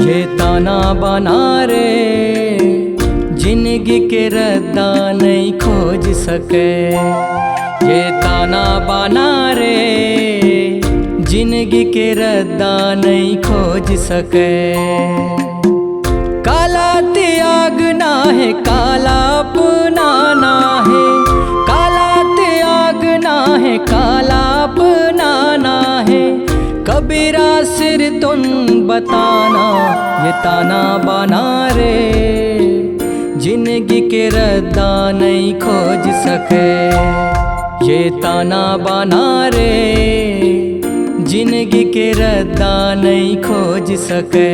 ये ताना बाना रे जिंदगी के रद्दा नहीं खोज सके। ये ताना बाना रे जिंदगी के रद्दा नहीं खोज सके। काला त्याग ना है काला अपनाना है, काला त्याग ना है काला अपनाना है। कबीरा सिर तुम बताना ये ताना बाना रे जिंदगी के रद्दा नहीं खोज सके। ये ताना बाना रे जिंदगी के रद्दा नहीं खोज सके।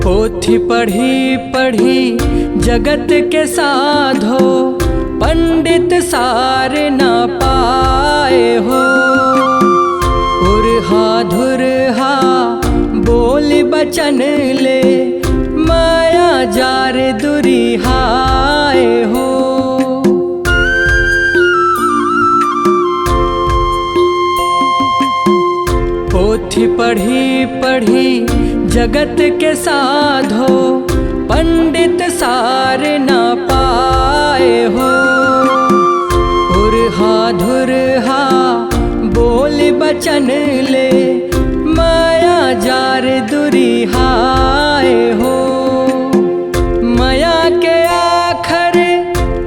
पोथी पढ़ी पढ़ी जगत के साधो, पंडित सार न पाए हो। उरहा धुरहा बोल बचन ले, माया जार दुरिहाए हो। पोथी पढ़ी पढ़ी जगत के साधो, पंडित सार न पाए हो। उरहा धुरहा बोल बचन ले, माया जार दुरिहाए हो। माया के आखर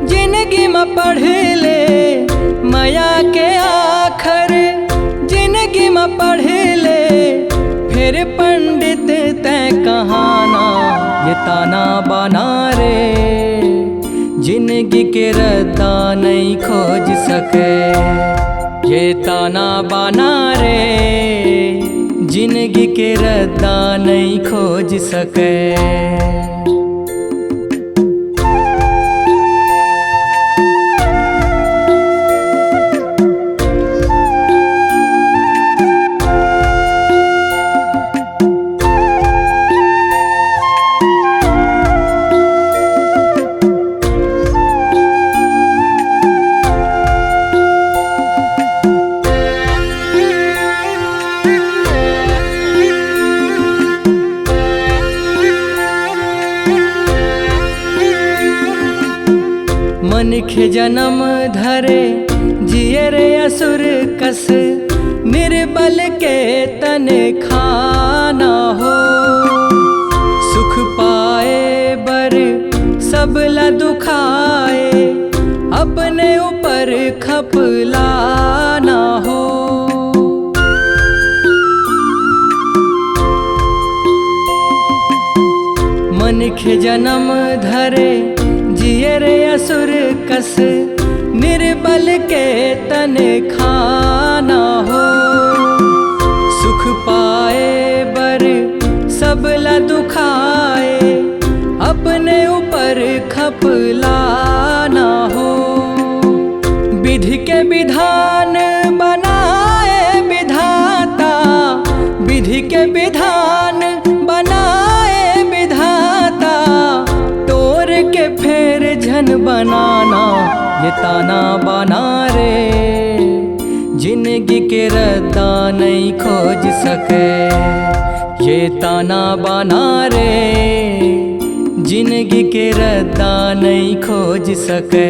जिंदगी में पढ़ ले, माया के आखर जिंदगी में पढ़ ले। फिर पंडित तय कहाना ये ताना बाना रे जिंदगी के रद्दा नहीं खोज सके। ये ताना बाना रे जिंदगी के रद्दा नहीं खोज सके। मनुष्य जन्म धरे जियर असुर कस, निर्बल के तन खाना हो। सुख पाए बर सबला दुखाए, अपने ऊपर खपलाना हो। मनुष्य जन्म धरे जियर असुर कस, निर्बल के तन खाना हो। सुख पाए बर सबला दुखाए, अपने ऊपर खपलाना हो। विधि के विधान बनाए विधाता, विधि के विधान बनाए विधाता। तोर के फेर झन बनाना ये ताना बाना रे जिंदगी के रद्दा नहीं खोज सके। ये ताना बाना रे जिंदगी के रद्दा नहीं खोज सके।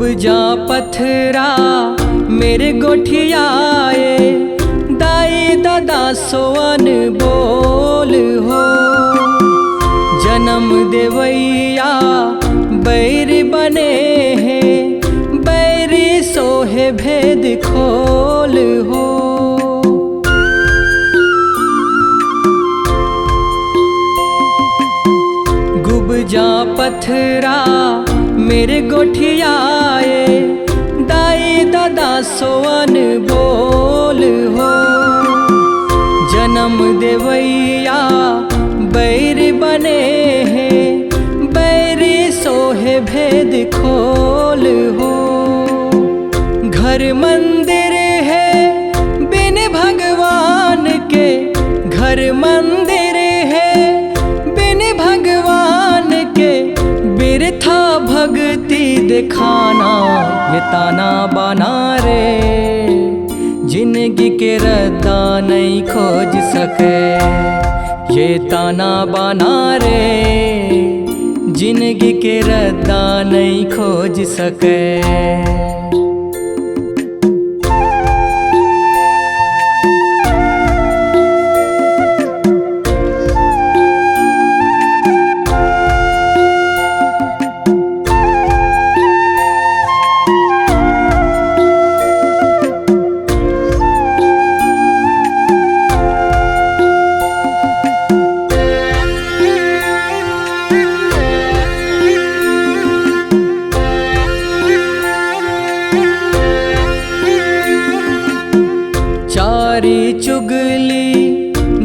उपजा पथरा मेरे गोठियाए, दाई दादा सोअन बोल हो। जन्म देवैया बैर बने हैं, बैरी सोहे भेद खोल हो। गुबजा पथरा मेरे गोठियाए, दाई दादा सोअन बोल हो। जन्म देवैया बैर बने हैं, बैरी सोहे भेद खोल हो। घर मंदिर है बिन भगवान के, घर मंदिर है बिन भगवान के, बिरथा भक्ति दिखाना ये ताना बाना रे। जिंदगी के रद्दा नहीं खोज सके ये ताना बाना रे। जिंदगी के रद्दा नहीं खोज सके। चारी चुगली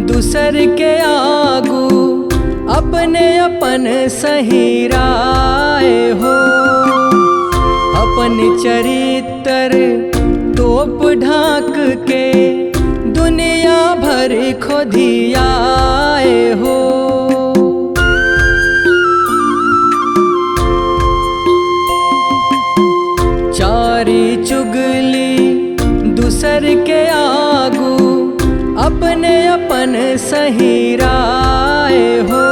दूसर के आगू, अपने अपन सही राय हो। अपन चरित्र तोप ढाक के दुनिया भर खोदियाए हो। चारी चुगली दूसर के आगू, अपने अपन सही राय हो।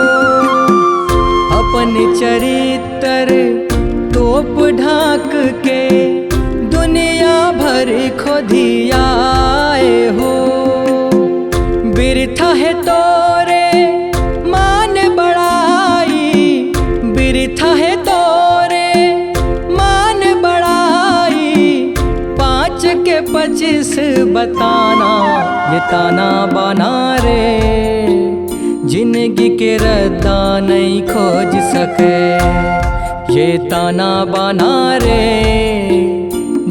अपन चरित्र तोप ढाक के दुनिया भर खोदियाए हो। बिरथा है तोरे मान बढ़ाई, बिरथा है तोरे मान बढ़ाई। 5 के 25 बताना ये ताना बाना रे। जिंदगी के रद्दा नहीं खोज सके ये ताना बाना रे।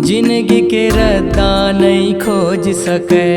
जिंदगी के रद्दा नहीं खोज सके।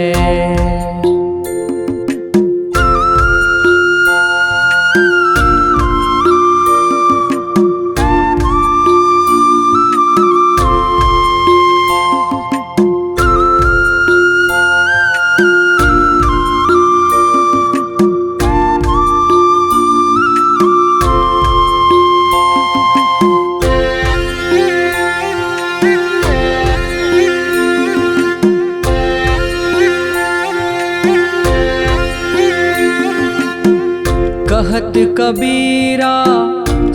कहत कबीरा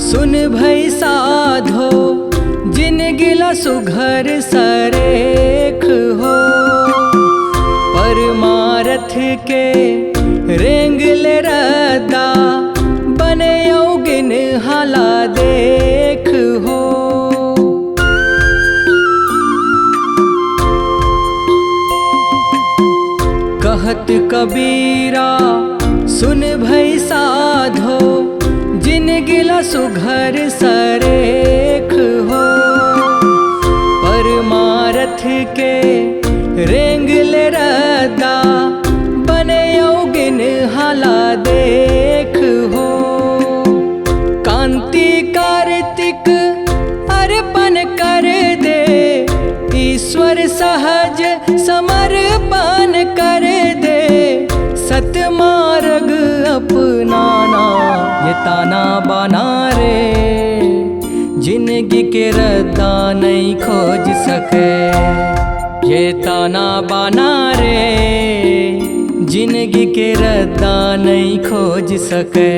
सुन भई साधो, जिनगी ला सुघर सरेख हो। परमारथ के रेंग ले रद्दा, बने योगिन हाला देख हो। कहत कबीरा सुन भई साधो, जिनगी ला सुघर सरेख हो। परमारथ के रेंग ले रद्दा, बने योगिन हाला देख हो। कांति कार्तिक अर्पण कर दे, ईश्वर सहज समर्पण कर दे। सतमार्ग अपनाना ये ताना बाना रे। जिंदगी के रद्दा नहीं खोज सके ये ताना बाना रे। जिंदगी के रद्दा नहीं खोज सके।